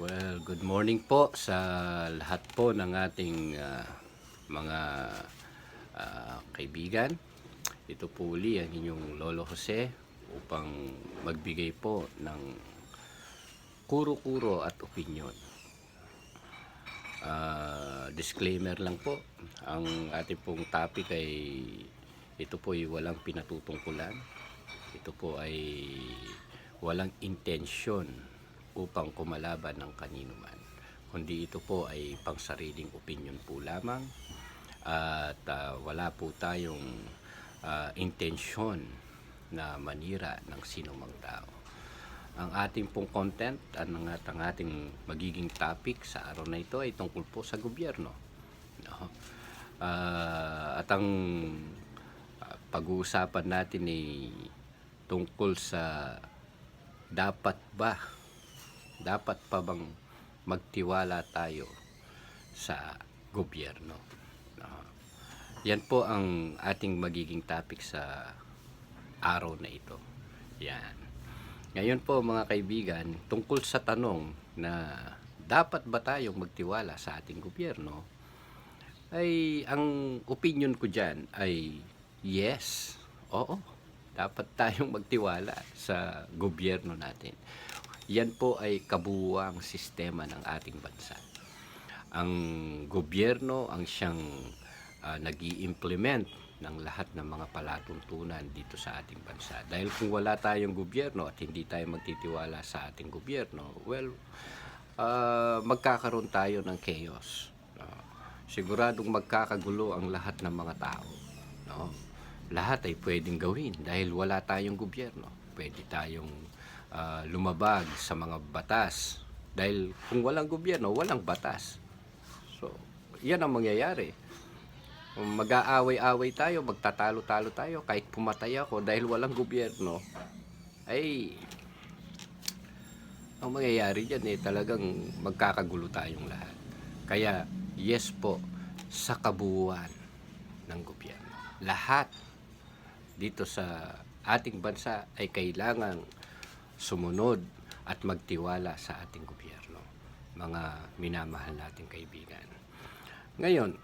Well, good morning po sa lahat po ng ating mga kaibigan. Ito po uli ang inyong Lolo Jose upang magbigay po ng kuro-kuro at opinyon. Disclaimer lang po, ang ating pong topic ay ito po ay walang pinatutungkulan. Ito po ay walang intensyon upang kumalaban ng kanino man, kundi ito po ay pangsariling opinion po lamang at wala po tayong intensyon na manira ng sinumang tao. Ang ating pong content at ang ating magiging topic sa araw na ito ay tungkol po sa gobyerno. No? At ang pag-uusapan natin ay tungkol sa dapat pa bang magtiwala tayo sa gobyerno. Yan po ang ating magiging topic sa araw na ito. Yan. Ngayon po mga kaibigan, tungkol sa tanong na dapat ba tayong magtiwala sa ating gobyerno, ay ang opinion ko dyan ay yes, oo, dapat tayong magtiwala sa gobyerno natin. Yan po ay kabuuang sistema ng ating bansa. Ang gobyerno ang siyang nag-i-implement ng lahat ng mga palatuntunan dito sa ating bansa. Dahil kung wala tayong gobyerno at hindi tayo magtitiwala sa ating gobyerno, well, magkakaroon tayo ng chaos. Siguradong magkakagulo ang lahat ng mga tao. No? Lahat ay pwedeng gawin dahil wala tayong gobyerno. Pwede tayong lumabag sa mga batas dahil kung walang gobyerno, walang batas. So, yan ang mangyayari. Mag-aaway-away tayo, magtatalo-talo tayo, kahit pumatay ako dahil walang gobyerno, ay ang mangyayari dyan talagang magkakagulo tayong lahat. Kaya yes po sa kabuuan ng gobyerno. Lahat dito sa ating bansa ay kailangang sumunod at magtiwala sa ating gobyerno, mga minamahal nating kaibigan. Ngayon,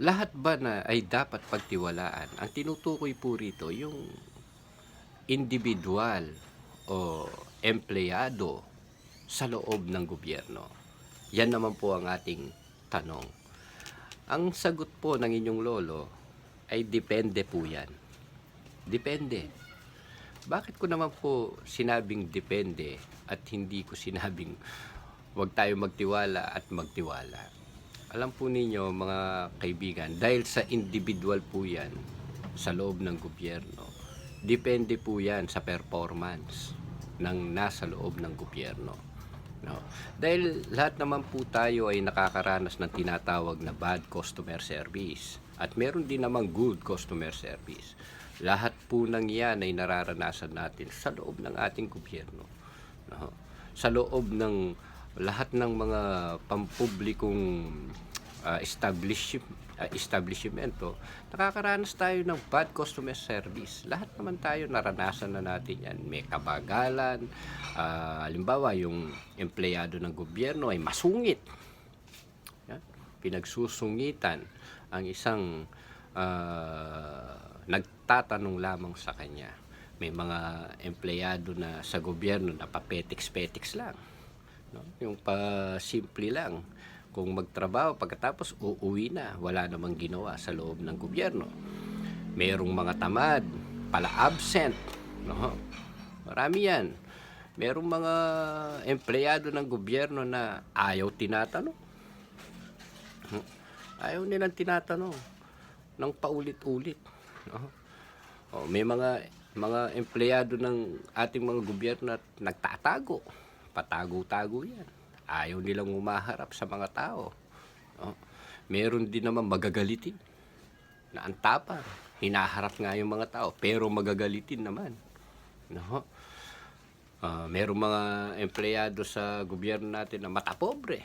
lahat ba na ay dapat pagtiwalaan? Ang tinutukoy po rito yung individual o empleyado sa loob ng gobyerno. Yan naman po ang ating tanong. Ang sagot po ng inyong lolo ay depende po yan. Depende. Bakit ko naman po sinabing depende at hindi ko sinabing huwag tayo magtiwala at magtiwala? Alam po ninyo mga kaibigan, dahil sa individual po yan sa loob ng gobyerno, depende po yan sa performance ng nasa loob ng gobyerno. No? Dahil lahat naman po tayo ay nakakaranas ng tinatawag na bad customer service at meron din namang good customer service. Lahat po ng yan ay nararanasan natin sa loob ng ating gobyerno. No? Sa loob ng lahat ng mga pampublikong establishmento, nakakaranas tayo ng bad customer service. Lahat naman tayo naranasan na natin yan. May kabagalan, halimbawa yung empleyado ng gobyerno ay masungit. Yan? Pinagsusungitan ang isang nagtatanong lamang sa kanya. May mga empleyado na sa gobyerno na papetiks-petiks lang. No? Yung pa-simple lang. Kung magtrabaho, pagkatapos uuwi na, wala namang ginawa sa loob ng gobyerno. Merong mga tamad, pala absent. No? Marami yan. Merong mga empleyado ng gobyerno na ayaw tinatanong. Ayaw nilang tinatanong ng paulit-ulit. No? May mga empleyado ng ating mga gobyerno na nagtatago. Patago-tago yan. Ayaw nilang umaharap sa mga tao. No? Meron din naman magagalitin na ang tapang. Hinaharap nga yung mga tao, pero magagalitin naman. No? Merong mga empleyado sa gobyerno natin na matapobre.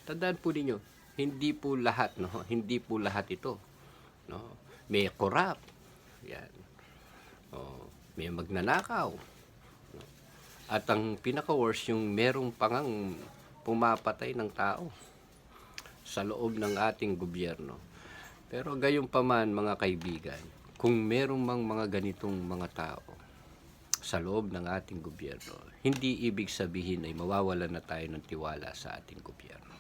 Tandaan po ninyo, hindi po lahat, no? Hindi po lahat ito. No? May corrupt. Yan. May magnanakaw. No? At ang pinaka-worst yung merong pangang pumapatay ng tao sa loob ng ating gobyerno. Pero gayunpaman mga kaibigan, kung merong mga ganitong mga tao sa loob ng ating gobyerno, hindi ibig sabihin ay mawawalan na tayo ng tiwala sa ating gobyerno.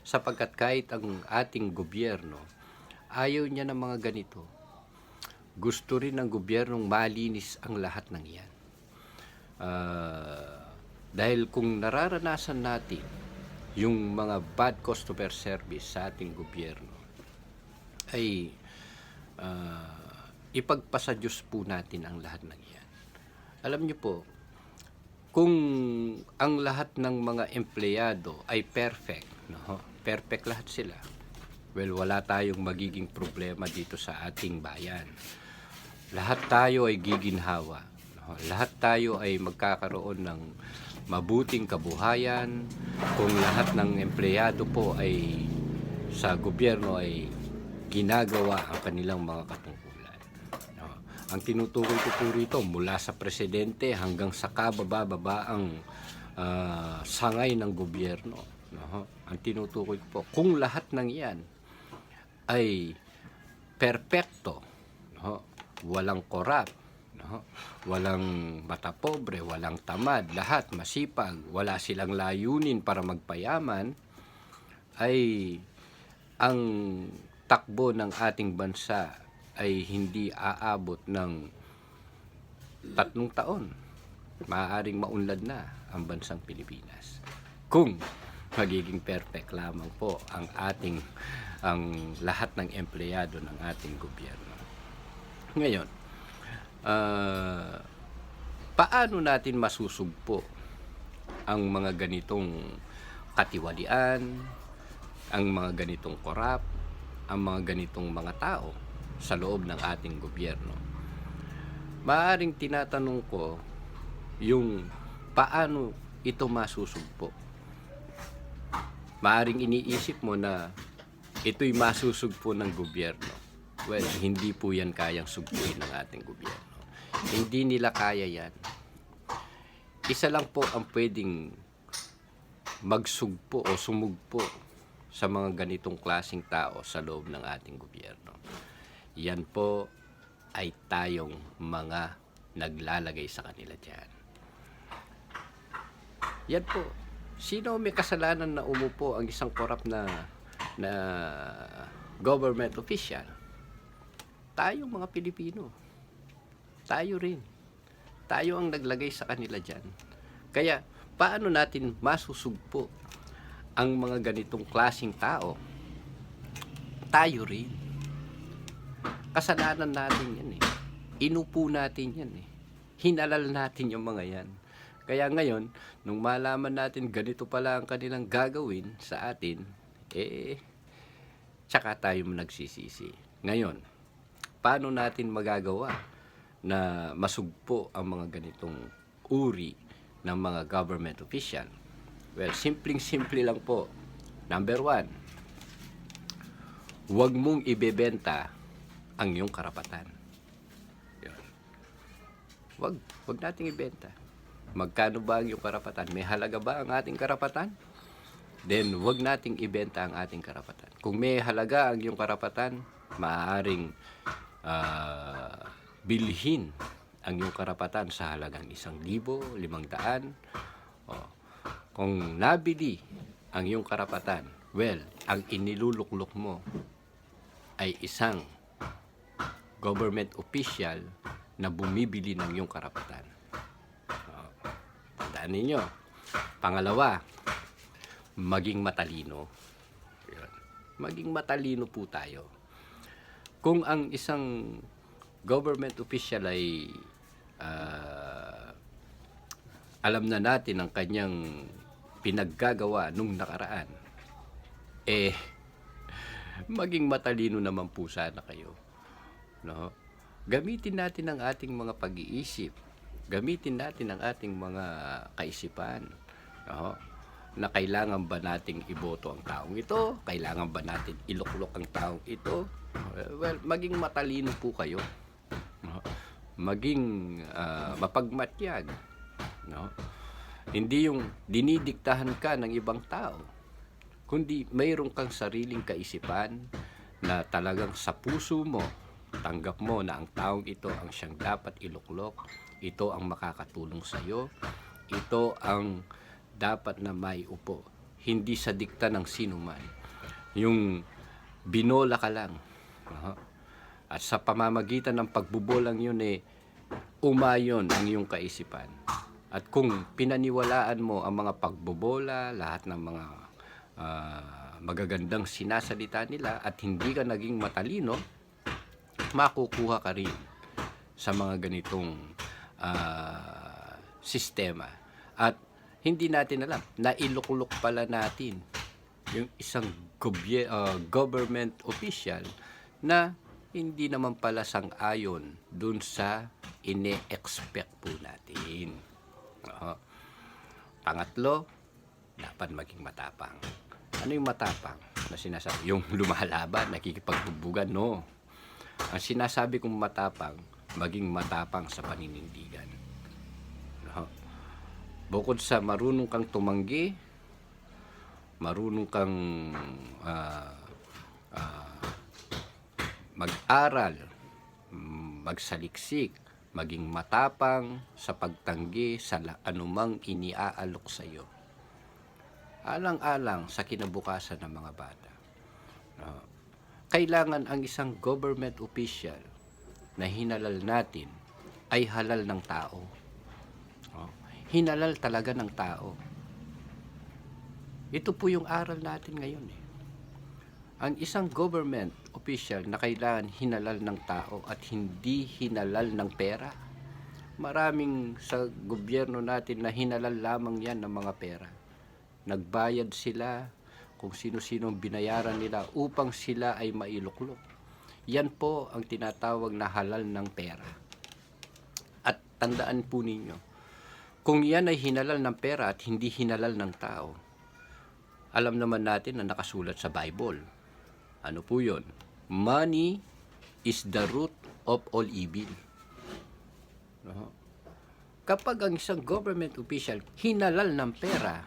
Sapagkat kahit ang ating gobyerno ayaw niya ng mga ganito, gusto rin ng gobyernong malinis ang lahat ng yan. Dahil kung nararanasan natin yung mga bad customer service sa ating gobyerno, ay ipagpasa Diyos po natin ang lahat ng yan. Alam niyo po, kung ang lahat ng mga empleyado ay perfect, no? Perfect lahat sila, well, wala tayong magiging problema dito sa ating bayan. Lahat tayo ay giginhawa, no? Lahat tayo ay magkakaroon ng mabuting kabuhayan kung lahat ng empleyado po ay sa gobyerno ay ginagawa ang kanilang mga katungkulan. No? Ang tinutukoy ko po rito mula sa presidente hanggang sa kabababaang sangay ng gobyerno. No? Ang tinutukoy ko po, kung lahat ng yan ay perpekto, no? Walang korap, no? Walang mata pobre, walang tamad, lahat masipag, wala silang layunin para magpayaman, ay ang takbo ng ating bansa ay hindi aabot ng 3 taon. Maaaring maunlad na ang bansang Pilipinas kung magiging perfect lamang po ang lahat ng empleyado ng ating gobyerno. Ngayon, paano natin masusugpo ang mga ganitong katiwalian, ang mga ganitong korap, ang mga ganitong mga tao sa loob ng ating gobyerno? Maaaring tinatanong ko yung paano ito masusugpo. Maaaring iniisip mo na ito'y masusugpo ng gobyerno. Well, hindi po yan kayang sugpuin ng ating gobyerno. Hindi nila kaya yan. Isa lang po ang pwedeng magsugpo o sumugpo sa mga ganitong klaseng tao sa loob ng ating gobyerno. Yan po ay tayong mga naglalagay sa kanila dyan. Yan po. Sino may kasalanan na umupo ang isang korap na government official? Tayong mga Pilipino. Tayo rin. Tayo ang naglagay sa kanila dyan. Kaya, paano natin masusugpo ang mga ganitong klaseng tao? Tayo rin. Kasalanan natin yan eh. Inupo natin yan eh. Hinalal natin yung mga yan. Kaya ngayon, nung malaman natin ganito pala ang kanilang gagawin sa atin, tsaka tayo nagsisisi. Ngayon, paano natin magagawa na masugpo ang mga ganitong uri ng mga government official? Well, simpleng-simple lang po. Number 1, huwag mong ibebenta ang iyong karapatan. Yun. Huwag nating ibenta. Magkano ba ang iyong karapatan? May halaga ba ang ating karapatan? Then, huwag nating ibenta ang ating karapatan. Kung may halaga ang iyong karapatan, maaaring bilhin ang iyong karapatan sa halagang 1,500. Kung nabili ang iyong karapatan, well, ang iniluluklok mo ay isang government official na bumibili ng iyong karapatan. Tandaan ninyo. Pangalawa, maging matalino. Maging matalino po tayo. Kung ang isang government official ay alam na natin ang kanyang pinaggagawa nung nakaraan, maging matalino naman po sana kayo. No? Gamitin natin ang ating mga pag-iisip. Gamitin natin ang ating mga kaisipan. No? Na kailangan ba nating iboto ang taong ito? Kailangan ba natin iluklok ang taong ito? Well, maging matalino po kayo. No? Maging mapagmatyag. No? Hindi yung dinidiktahan ka ng ibang tao, kundi mayroon kang sariling kaisipan na talagang sa puso mo, tanggap mo na ang taong ito ang siyang dapat iluklok, ito ang makakatulong sa iyo, ito ang dapat na maiupo, hindi sa dikta ng sino man. Yung binola ka lang. At sa pamamagitan ng pagbubolang yun umayon ang iyong kaisipan. At kung pinaniwalaan mo ang mga pagbobola, lahat ng mga magagandang sinasalita nila at hindi ka naging matalino, makukuha ka rin sa mga ganitong sistema. At hindi natin alam, nailuklok pala natin yung isang government official na hindi naman pala sang-ayon dun sa ine-expect po natin. Pangatlo, dapat maging matapang. Ano yung matapang na sinasabi? Yung lumalaban, nakikipagbubugan, no. Ang sinasabi kong matapang, maging matapang sa paninindigan. Bukod sa marunong kang tumanggi, marunong kang mag-aral, magsaliksik, maging matapang sa pagtanggi sa anumang iniaalok sa iyo. Alang-alang sa kinabukasan ng mga bata. Kailangan ang isang government official na hinalal natin ay halal ng tao. Hinalal talaga ng tao. Ito po yung aral natin ngayon. Ang isang government official na kailangan hinalal ng tao at hindi hinalal ng pera. Maraming sa gobyerno natin na hinalal lamang yan ng mga pera. Nagbayad sila kung sino-sino binayaran nila upang sila ay mailuklok. Yan po ang tinatawag na halal ng pera. At tandaan po ninyo, kung yan ay hinalal ng pera at hindi hinalal ng tao, alam naman natin na nakasulat sa Bible. Ano po yun? Money is the root of all evil. Kapag ang isang government official hinalal ng pera,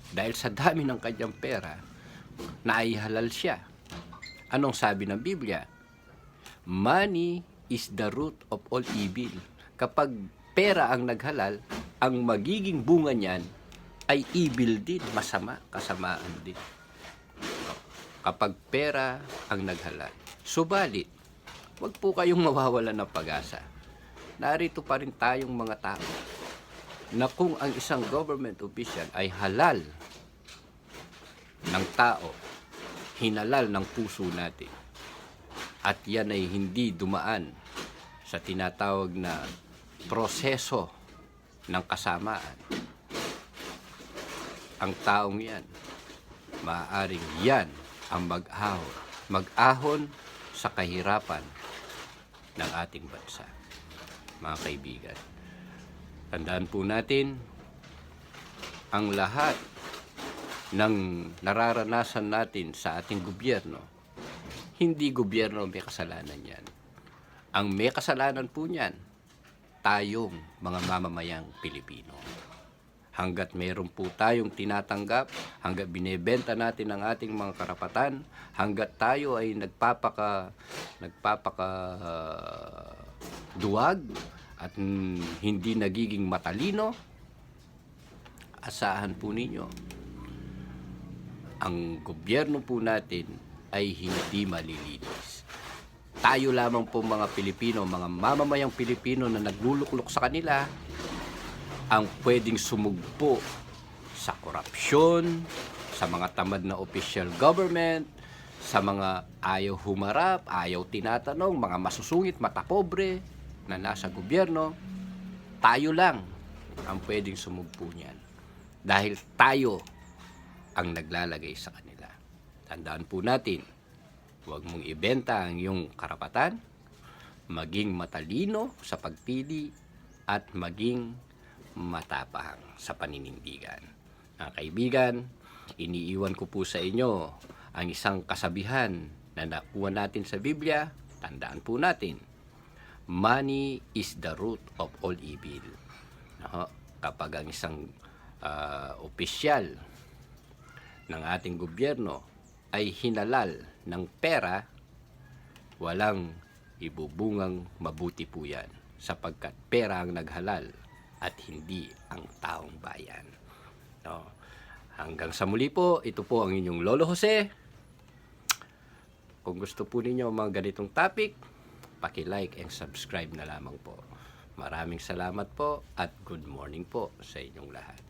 dahil sa dami ng kanyang pera, naihalal siya. Anong sabi ng Biblia? Money is the root of all evil. Kapag pera ang naghalal, ang magiging bunga niyan ay evil din, masama, kasamaan din. Kapag pera ang naghalal. Subalit, wag po kayong mawawalan ng pag-asa. Narito pa rin tayong mga tao na kung ang isang government official ay halal ng tao, hinalal ng puso natin, at yan ay hindi dumaan sa tinatawag na proseso ng kasamaan, ang taong yan, maaaring yan ang mag-ahon sa kahirapan ng ating bansa. Mga kaibigan, tandaan po natin, ang lahat ng nararanasan natin sa ating gobyerno, hindi gobyerno may kasalanan yan. Ang may kasalanan po niyan, tayong mga mamamayang Pilipino. Hanggat meron po tayong tinatanggap, hanggat binebenta natin ang ating mga karapatan, hanggat tayo ay duwag at hindi nagiging matalino, asahan po ninyo, ang gobyerno po natin ay hindi malilinis. Tayo lamang po mga Pilipino, mga mamamayang Pilipino na nagluluklok sa kanila, ang pwedeng sumugpo sa korupsyon, sa mga tamad na official government, sa mga ayaw humarap, ayaw tinatanong, mga masusungit, matapobre na nasa gobyerno. Tayo lang ang pwedeng sumugpo niyan. Dahil tayo ang naglalagay sa kanila. Tandaan po natin, huwag mong ibenta ang iyong karapatan, maging matalino sa pagpili, at maging matapang sa paninindigan. Mga kaibigan, iniiwan ko po sa inyo ang isang kasabihan na nakuha natin sa Biblia. Tandaan po natin, money is the root of all evil. kapag ang isang opisyal ng ating gobyerno ay hinalal ng pera, walang ibubungang mabuti po yan, sapagkat pera ang naghalal at hindi ang taong bayan. No. Hanggang sa muli po, ito po ang inyong Lolo Jose. Kung gusto po ninyo mga ganitong topic, paki-like and subscribe na lamang po. Maraming salamat po at good morning po sa inyong lahat.